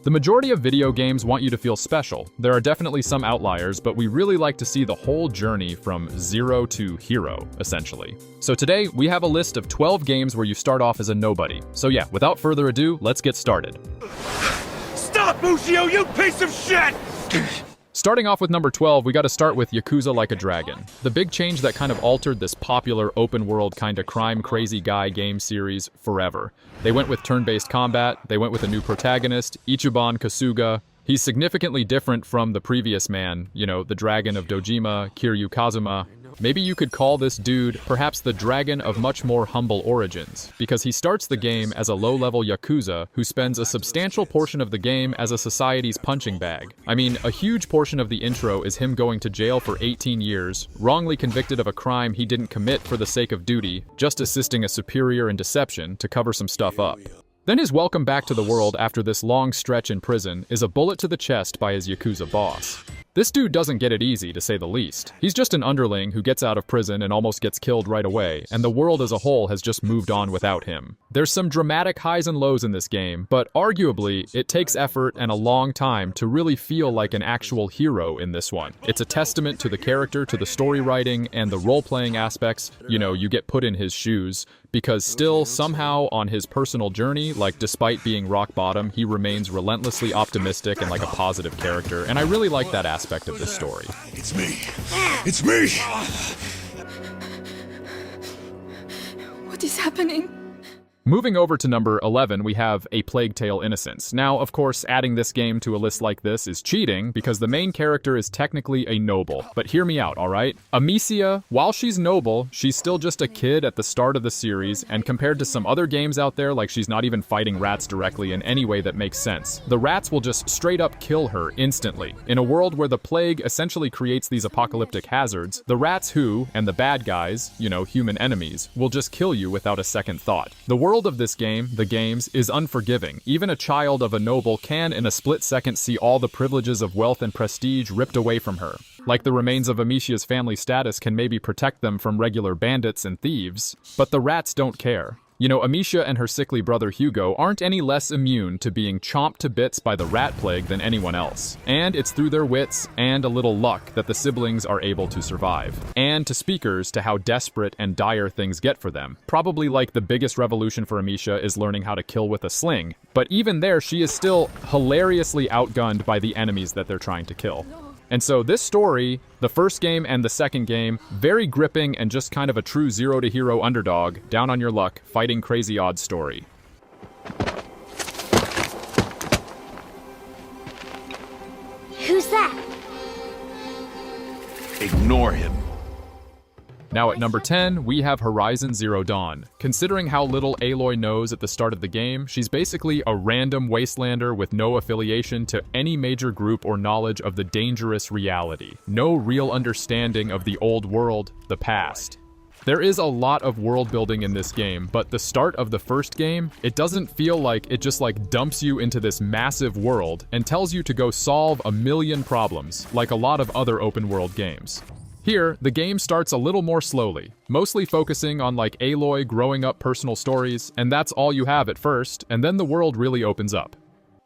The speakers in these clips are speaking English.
The majority of video games want you to feel special. There are definitely some outliers, but we really like to see the whole journey from zero to hero, essentially. So today, we have a list of 12 games where you start off as a nobody. So yeah, without further ado, let's get started. Stop, Mushio, you piece of shit! Starting off with number 12, we gotta start with Yakuza Like a Dragon. The big change that kind of altered this popular open-world kinda crime-crazy guy game series forever. They went with turn-based combat, they went with a new protagonist, Ichiban Kasuga. He's significantly different from the previous man, you know, the Dragon of Dojima, Kiryu Kazuma. Maybe you could call this dude perhaps the dragon of much more humble origins, because he starts the game as a low-level Yakuza who spends a substantial portion of the game as a society's punching bag. I mean, a huge portion of the intro is him going to jail for 18 years, wrongly convicted of a crime he didn't commit for the sake of duty, just assisting a superior in deception to cover some stuff up. Then his welcome back to the world after this long stretch in prison is a bullet to the chest by his Yakuza boss. This dude doesn't get it easy, to say the least. He's just an underling who gets out of prison and almost gets killed right away, and the world as a whole has just moved on without him. There's some dramatic highs and lows in this game, but arguably, it takes effort and a long time to really feel like an actual hero in this one. It's a testament to the character, to the story writing, and the role-playing aspects. You know, you get put in his shoes, because still, somehow, on his personal journey, like despite being rock bottom, he remains relentlessly optimistic and like a positive character, and I really like that aspect of this story. It's me. It's me! What is happening? Moving over to number 11, we have A Plague Tale: Innocence. Now, of course, adding this game to a list like this is cheating, because the main character is technically a noble. But hear me out, alright? Amicia, while she's noble, she's still just a kid at the start of the series, and compared to some other games out there, like she's not even fighting rats directly in any way that makes sense. The rats will just straight up kill her instantly. In a world where the plague essentially creates these apocalyptic hazards, the rats who, and the bad guys, you know, human enemies, will just kill you without a second thought. The world of this game, the games, is unforgiving. Even a child of a noble can in a split second see all the privileges of wealth and prestige ripped away from her. Like the remains of Amicia's family status can maybe protect them from regular bandits and thieves, but the rats don't care. You know, Amicia and her sickly brother Hugo aren't any less immune to being chomped to bits by the rat plague than anyone else. And it's through their wits and a little luck that the siblings are able to survive. And to speakers to how desperate and dire things get for them. Probably like the biggest revolution for Amicia is learning how to kill with a sling. But even there, she is still hilariously outgunned by the enemies that they're trying to kill. And so this story, the first game and the second game, very gripping and just kind of a true zero-to-hero underdog, down on your luck, fighting crazy odds story. Who's that? Ignore him. Now at number 10, we have Horizon Zero Dawn. Considering how little Aloy knows at the start of the game, she's basically a random wastelander with no affiliation to any major group or knowledge of the dangerous reality. No real understanding of the old world, the past. There is a lot of world building in this game, but the start of the first game, it doesn't feel like it just like dumps you into this massive world and tells you to go solve a million problems, like a lot of other open world games. Here, the game starts a little more slowly, mostly focusing on like Aloy growing up personal stories, and that's all you have at first, and then the world really opens up.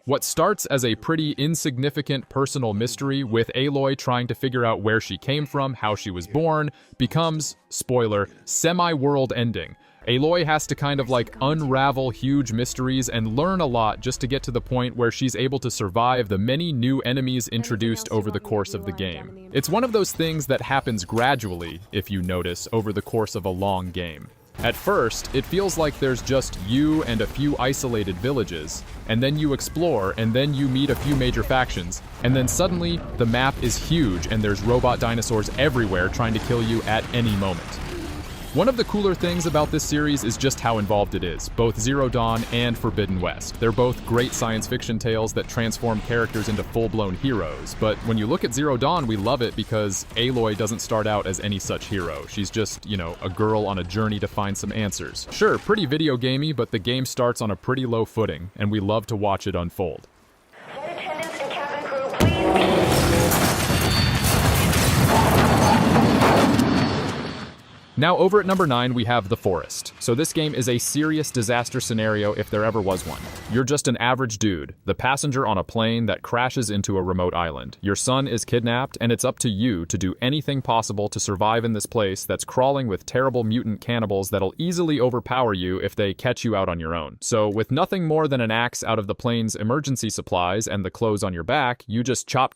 What starts as a pretty insignificant personal mystery with Aloy trying to figure out where she came from, how she was born, becomes, spoiler, semi-world ending. Aloy has to kind of like unravel huge mysteries and learn a lot just to get to the point where she's able to survive the many new enemies introduced over the course of the game. It's one of those things that happens gradually, if you notice, over the course of a long game. At first, it feels like there's just you and a few isolated villages, and then you explore, and then you meet a few major factions, and then suddenly, the map is huge and there's robot dinosaurs everywhere trying to kill you at any moment. One of the cooler things about this series is just how involved it is, both Zero Dawn and Forbidden West. They're both great science fiction tales that transform characters into full-blown heroes, but when you look at Zero Dawn, we love it because Aloy doesn't start out as any such hero. She's just, you know, a girl on a journey to find some answers. Sure, pretty video gamey, but the game starts on a pretty low footing, and we love to watch it unfold. Flight attendants and cabin crew, please. Now over at number 9, we have The Forest. so this game is a serious disaster scenario if there ever was one. You're just an average dude, the passenger on a plane that crashes into a remote island. Your son is kidnapped, and it's up to you to do anything possible to survive in this place that's crawling with terrible mutant cannibals that'll easily overpower you if they catch you out on your own. So with nothing more than an axe out of the plane's emergency supplies and the clothes on your back, you just chop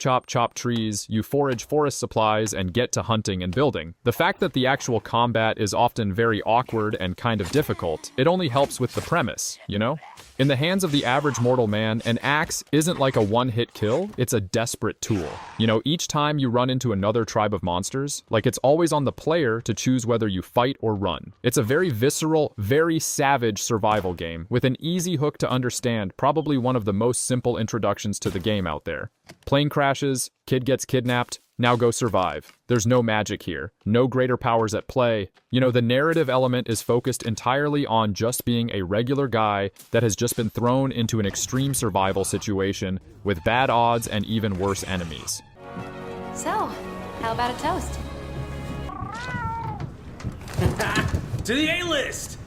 trees, you forage forest supplies, and get to hunting and building. The fact that the actual combat is often very awkward and kind of difficult, it only helps with the premise, you know? In the hands of the average mortal man, an axe isn't like a one-hit kill, it's a desperate tool. You know, each time you run into another tribe of monsters, like it's always on the player to choose whether you fight or run. It's a very visceral, very savage survival game, with an easy hook to understand, probably one of the most simple introductions to the game out there. Plane crashes, kid gets kidnapped, now go survive. There's no magic here, no greater powers at play. You know, the narrative element is focused entirely on just being a regular guy that has just been thrown into an extreme survival situation with bad odds and even worse enemies. So, how about a toast? To the A-list!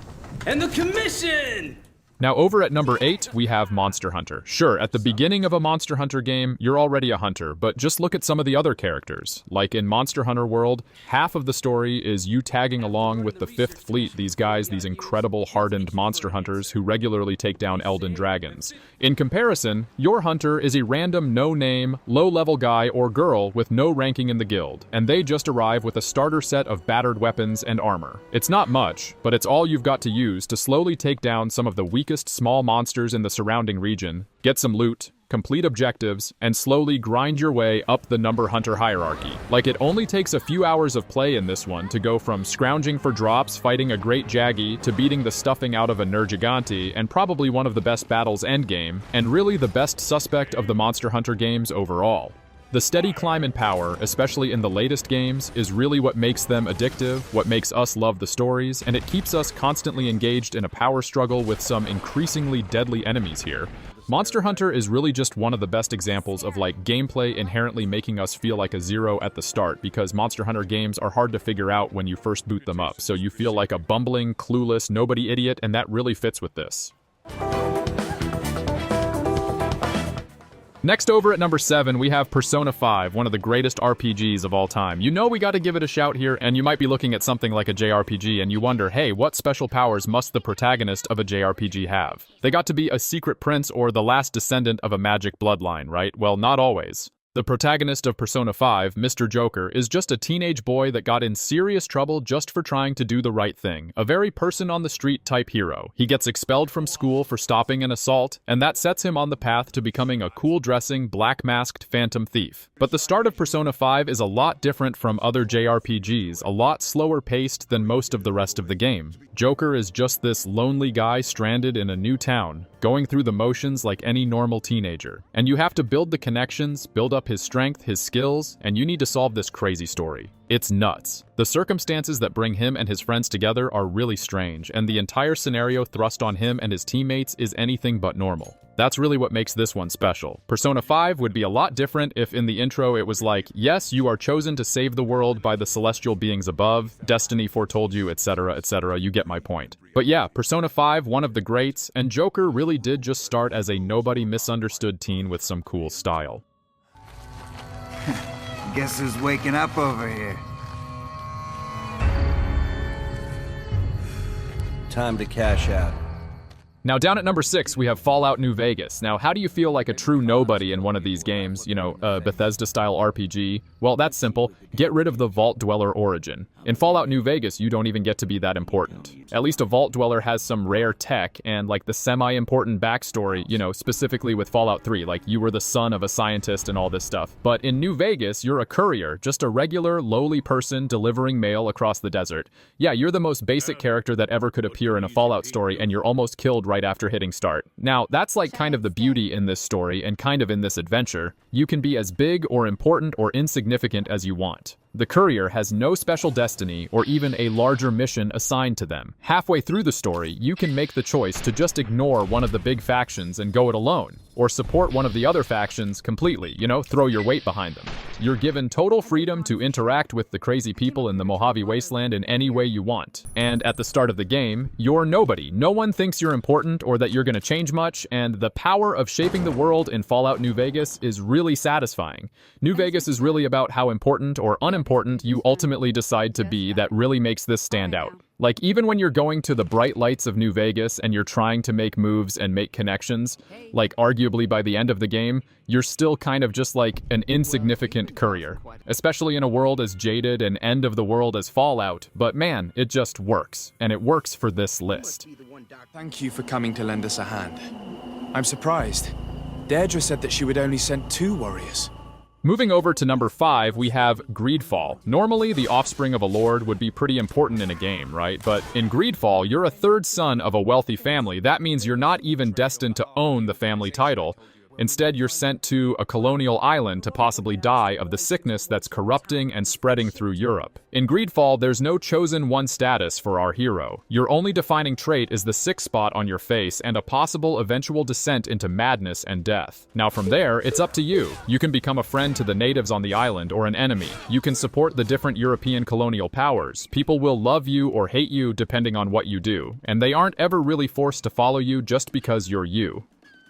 And the commission! Now over at number 8, we have Monster Hunter. Sure, at the beginning of a Monster Hunter game, you're already a hunter, but just look at some of the other characters. Like in Monster Hunter World, half of the story is you tagging along with the Fifth Fleet, these guys, these incredible hardened monster hunters who regularly take down Elden dragons. In comparison, your hunter is a random no-name, low-level guy or girl with no ranking in the guild, and they just arrive with a starter set of battered weapons and armor. It's not much, but it's all you've got to use to slowly take down some of the weakest small monsters in the surrounding region, get some loot, complete objectives, and slowly grind your way up the number hunter hierarchy. Like, it only takes a few hours of play in this one to go from scrounging for drops, fighting a great Jaggy, to beating the stuffing out of a Nergiganti, and probably one of the best battles endgame, and really the best suspect of the Monster Hunter games overall. The steady climb in power, especially in the latest games, is really what makes them addictive, what makes us love the stories, and it keeps us constantly engaged in a power struggle with some increasingly deadly enemies here. Monster Hunter is really just one of the best examples of like gameplay inherently making us feel like a zero at the start, because Monster Hunter games are hard to figure out when you first boot them up, so you feel like a bumbling, clueless, nobody idiot, and that really fits with this. Next over at number 7, we have Persona 5, one of the greatest RPGs of all time. You know we gotta give it a shout here, and you might be looking at something like a JRPG and you wonder, hey, what special powers must the protagonist of a JRPG have? They got to be a secret prince or the last descendant of a magic bloodline, right? Well, not always. The protagonist of Persona 5, Mr. Joker, is just a teenage boy that got in serious trouble just for trying to do the right thing. A very person-on-the-street type hero. He gets expelled from school for stopping an assault, and that sets him on the path to becoming a cool-dressing, black-masked phantom thief. But the start of Persona 5 is a lot different from other JRPGs, a lot slower-paced than most of the rest of the game. Joker is just this lonely guy stranded in a new town, going through the motions like any normal teenager. And you have to build the connections, build up his strength, his skills, and you need to solve this crazy story. It's nuts. The circumstances that bring him and his friends together are really strange, and the entire scenario thrust on him and his teammates is anything but normal. That's really what makes this one special. Persona 5 would be a lot different if in the intro it was like, yes, you are chosen to save the world by the celestial beings above, destiny foretold you, etc., etc., you get my point. But yeah, Persona 5, one of the greats, and Joker really did just start as a nobody misunderstood teen with some cool style. Guess who's waking up over here? Time to cash out. Now down at number 6, we have Fallout New Vegas. Now, how do you feel like a true nobody in one of these games? You know, a Bethesda-style RPG? Well, that's simple. Get rid of the Vault Dweller origin. In Fallout New Vegas, you don't even get to be that important. At least a Vault Dweller has some rare tech and like the semi-important backstory, you know, specifically with Fallout 3, like you were the son of a scientist and all this stuff. But in New Vegas, you're a courier, just a regular, lowly person delivering mail across the desert. Yeah, you're the most basic character that ever could appear in a Fallout story, and you're almost killed right after hitting start. Now, that's like kind of the beauty in this story and kind of in this adventure. You can be as big or important or insignificant as you want. The courier has no special destiny or even a larger mission assigned to them. Halfway through the story, you can make the choice to just ignore one of the big factions and go it alone, or support one of the other factions completely, throw your weight behind them. You're given total freedom to interact with the crazy people in the Mojave Wasteland in any way you want. And at the start of the game, you're nobody. No one thinks you're important or that you're going to change much, and the power of shaping the world in Fallout New Vegas is really satisfying. New Vegas is really about how important or unimportant you ultimately decide to be that really makes this stand out. Like, even when you're going to the bright lights of New Vegas and you're trying to make moves and make connections, like arguably by the end of the game, you're still kind of just like an insignificant courier. Especially in a world as jaded and end of the world as Fallout, but man, it just works. And it works for this list. Thank you for coming to lend us a hand. I'm surprised. Deirdre said that she would only send 2 warriors. Moving over to number 5, we have Greedfall. Normally, the offspring of a lord would be pretty important in a game, right? But in Greedfall, you're a third son of a wealthy family. That means you're not even destined to own the family title. Instead, you're sent to a colonial island to possibly die of the sickness that's corrupting and spreading through Europe. In Greedfall, there's no chosen one status for our hero. Your only defining trait is the 6 spot on your face and a possible eventual descent into madness and death. Now from there, it's up to you. You can become a friend to the natives on the island or an enemy. You can support the different European colonial powers. People will love you or hate you depending on what you do, and they aren't ever really forced to follow you just because you're you.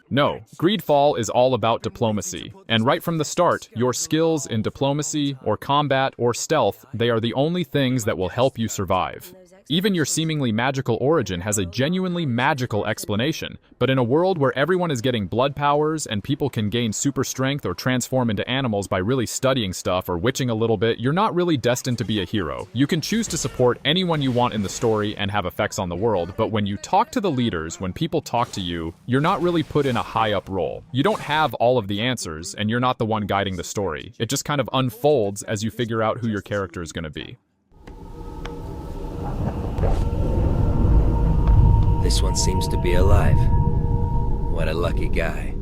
No, Greedfall is all about diplomacy, and right from the start, your skills in diplomacy, or combat, or stealth, they are the only things that will help you survive. Even your seemingly magical origin has a genuinely magical explanation, but in a world where everyone is getting blood powers and people can gain super strength or transform into animals by really studying stuff or witching a little bit, you're not really destined to be a hero. You can choose to support anyone you want in the story and have effects on the world, but when you talk to the leaders, when people talk to you, you're not really put in a high-up role. You don't have all of the answers, and you're not the one guiding the story. It just kind of unfolds as you figure out who your character is going to be. This one seems to be alive. What a lucky guy.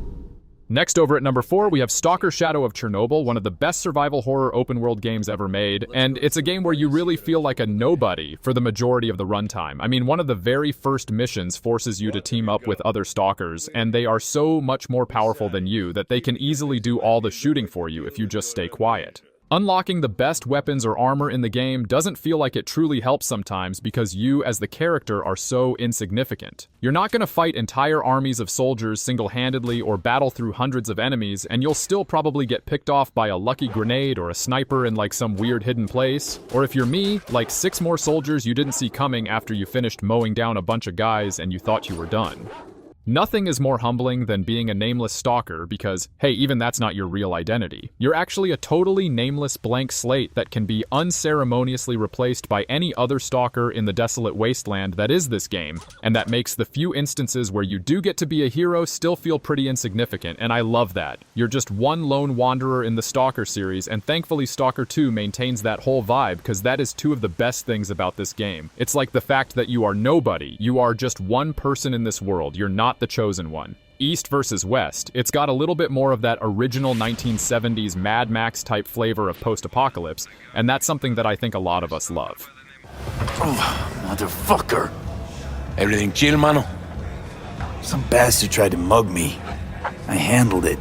Next, over at number 4, we have Stalker Shadow of Chernobyl, one of the best survival horror open-world games ever made, and it's a game where you really feel like a nobody for the majority of the runtime. I mean, one of the very first missions forces you to team up with other stalkers, and they are so much more powerful than you that they can easily do all the shooting for you if you just stay quiet. Unlocking the best weapons or armor in the game doesn't feel like it truly helps sometimes because you as the character are so insignificant. You're not going to fight entire armies of soldiers single-handedly or battle through hundreds of enemies, and you'll still probably get picked off by a lucky grenade or a sniper in like some weird hidden place. Or if you're me, like 6 more soldiers you didn't see coming after you finished mowing down a bunch of guys and you thought you were done. Nothing is more humbling than being a nameless stalker because, hey, even that's not your real identity. You're actually a totally nameless blank slate that can be unceremoniously replaced by any other stalker in the desolate wasteland that is this game, and that makes the few instances where you do get to be a hero still feel pretty insignificant, and I love that. You're just one lone wanderer in the Stalker series, and thankfully Stalker 2 maintains that whole vibe because that is 2 of the best things about this game. It's like the fact that you are nobody. You are just one person in this world. You're not the chosen one. East versus West, it's got a little bit more of that original 1970s Mad Max type flavor of post-apocalypse, and that's something that I think a lot of us love. Oh, motherfucker. Everything chill, mano? Some bastard tried to mug me. I handled it.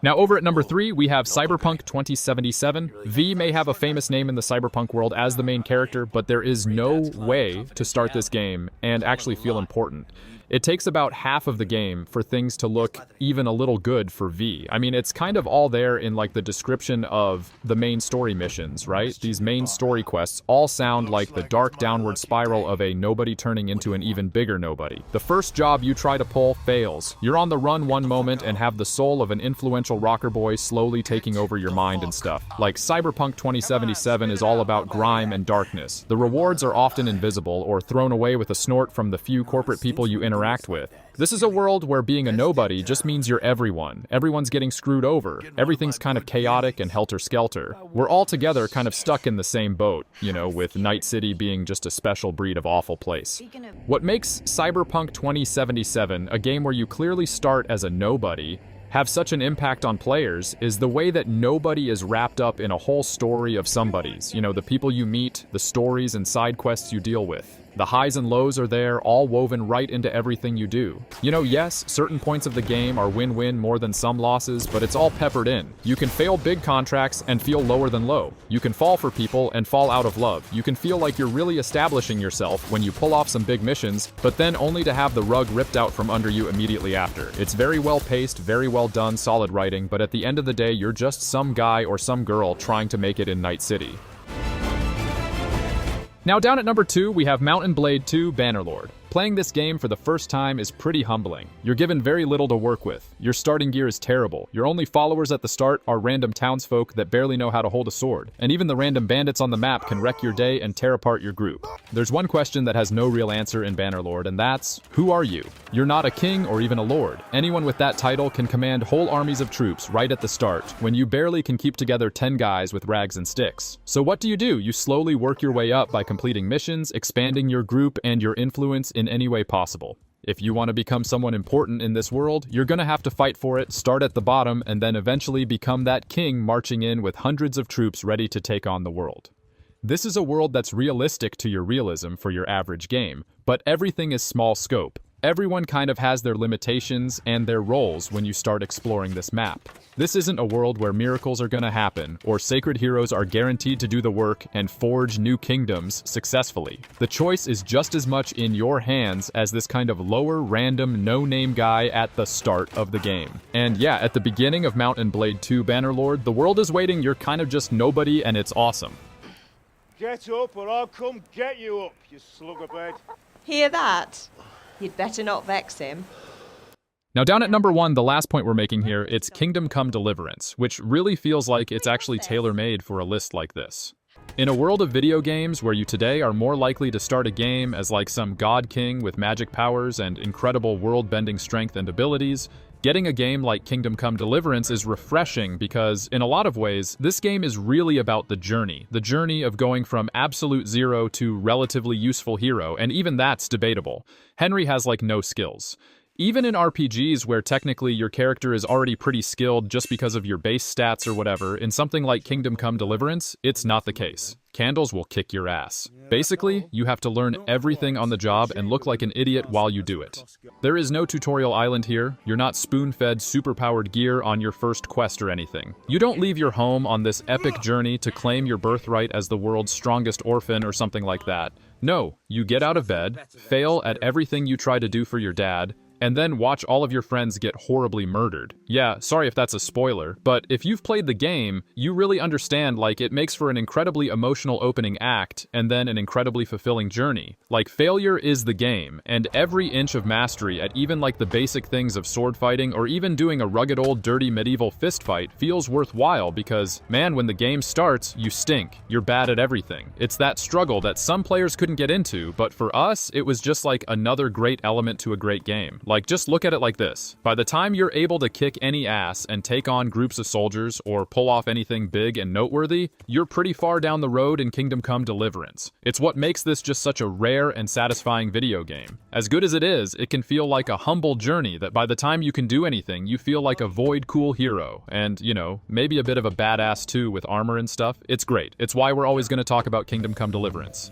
Now over at number 3, we have Cyberpunk 2077. V may have a famous name in the cyberpunk world as the main character, but there is no way to start this game and actually feel important. It takes about half of the game for things to look even a little good for V. I mean, it's kind of all there in like the description of the main story missions, right? These main story quests all sound like the dark downward spiral of a nobody turning into an even bigger nobody. The first job you try to pull fails. You're on the run one moment and have the soul of an influential rocker boy slowly taking over your mind and stuff. Like Cyberpunk 2077 is all about grime and darkness. The rewards are often invisible or thrown away with a snort from the few corporate people you interact with. This is a world where being a nobody just means you're everyone. Everyone's getting screwed over. Everything's kind of chaotic and helter-skelter. We're all together kind of stuck in the same boat, you know, with Night City being just a special breed of awful place. What makes Cyberpunk 2077 a game where you clearly start as a nobody have such an impact on players is the way that nobody is wrapped up in a whole story of somebody's. You know, the people you meet, the stories and side quests you deal with. The highs and lows are there, all woven right into everything you do. You know, yes, certain points of the game are win-win more than some losses, but it's all peppered in. You can fail big contracts and feel lower than low. You can fall for people and fall out of love. You can feel like you're really establishing yourself when you pull off some big missions, but then only to have the rug ripped out from under you immediately after. It's very well paced, very well done, solid writing, but at the end of the day, you're just some guy or some girl trying to make it in Night City. Now down at number 2, we have Mount & Blade 2 Bannerlord. Playing this game for the first time is pretty humbling. You're given very little to work with. Your starting gear is terrible. Your only followers at the start are random townsfolk that barely know how to hold a sword. And even the random bandits on the map can wreck your day and tear apart your group. There's one question that has no real answer in Bannerlord, and that's, who are you? You're not a king or even a lord. Anyone with that title can command whole armies of troops right at the start, when you barely can keep together 10 guys with rags and sticks. So what do? You slowly work your way up by completing missions, expanding your group and your influence in any way possible. If you want to become someone important in this world, you're gonna have to fight for it, start at the bottom, and then eventually become that king marching in with hundreds of troops ready to take on the world. This is a world that's realistic to your realism for your average game, but everything is small scope. Everyone kind of has their limitations and their roles when you start exploring this map. This isn't a world where miracles are gonna happen, or sacred heroes are guaranteed to do the work and forge new kingdoms successfully. The choice is just as much in your hands as this kind of lower, random, no-name guy at the start of the game. And yeah, at the beginning of Mount & Blade 2 Bannerlord, the world is waiting, you're kind of just nobody, and it's awesome. Get up or I'll come get you up, you slugabed. Hear that? You'd better not vex him. Now down at number 1, the last point we're making here, it's Kingdom Come Deliverance, which really feels like it's actually tailor-made for a list like this. In a world of video games where you today are more likely to start a game as like some god king with magic powers and incredible world-bending strength and abilities, getting a game like Kingdom Come Deliverance is refreshing because, in a lot of ways, this game is really about the journey of going from absolute zero to relatively useful hero, and even that's debatable. Henry has like no skills. Even in RPGs where technically your character is already pretty skilled just because of your base stats or whatever, in something like Kingdom Come Deliverance, it's not the case. Candles will kick your ass. Basically, you have to learn everything on the job and look like an idiot while you do it. There is no tutorial island here. You're not spoon-fed superpowered gear on your first quest or anything. You don't leave your home on this epic journey to claim your birthright as the world's strongest orphan or something like that. No, you get out of bed, fail at everything you try to do for your dad, and then watch all of your friends get horribly murdered. Yeah, sorry if that's a spoiler, but if you've played the game, you really understand, like, it makes for an incredibly emotional opening act, and then an incredibly fulfilling journey. Like, failure is the game, and every inch of mastery at even like the basic things of sword fighting, or even doing a rugged old dirty medieval fist fight, feels worthwhile because, man, when the game starts, you stink. You're bad at everything. It's that struggle that some players couldn't get into, but for us, it was just like another great element to a great game. Like, just look at it like this. By the time you're able to kick any ass and take on groups of soldiers or pull off anything big and noteworthy, you're pretty far down the road in Kingdom Come Deliverance. It's what makes this just such a rare and satisfying video game. As good as it is, it can feel like a humble journey that by the time you can do anything, you feel like a void cool hero. And, you know, maybe a bit of a badass too with armor and stuff. It's great. It's why we're always going to talk about Kingdom Come Deliverance.